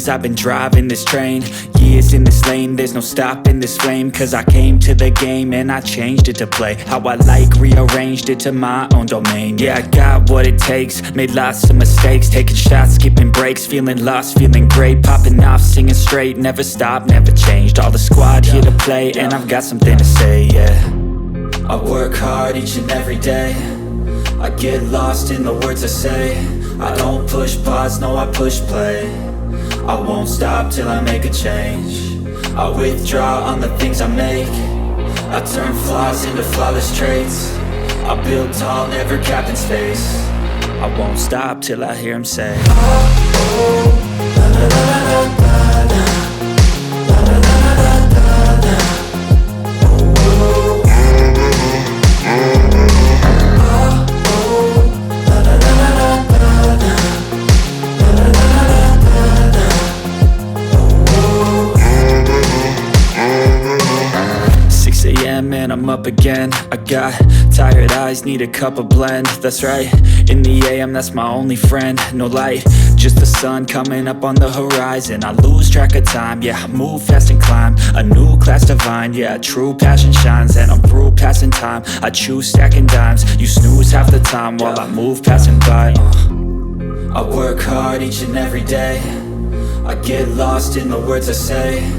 years I've been driving this train, years in this lane, there's no stopping this flame. Cause I came to the game and I changed it to play how I like, rearranged it to my own domain. Yeah, I got what it takes, made lots of mistakes, taking shots, skipping breaks, feeling lost, feeling great, popping off, singing straight, never stopped, never changed. All the squad here to play and I've got something to say, yeah. I work hard each and every day, I get lost in the words I say. I don't push pause, no I push play. I won't stop till I make a change. I withdraw on the things I make, I turn flaws into flawless traits. I build tall, never capped in space. I won't stop till I hear him say, oh, oh, la la la la la la. And I'm up again, I got tired eyes, need a cup of blend. That's right, in the AM that's my only friend. No light, just the sun coming up on the horizon. I lose track of time, yeah, I move fast and climb a new class divine, yeah, true passion shines. And I'm through passing time, I choose stacking dimes. You snooze half the time while I move passing by. I work hard each and every day, I get lost in the words I say.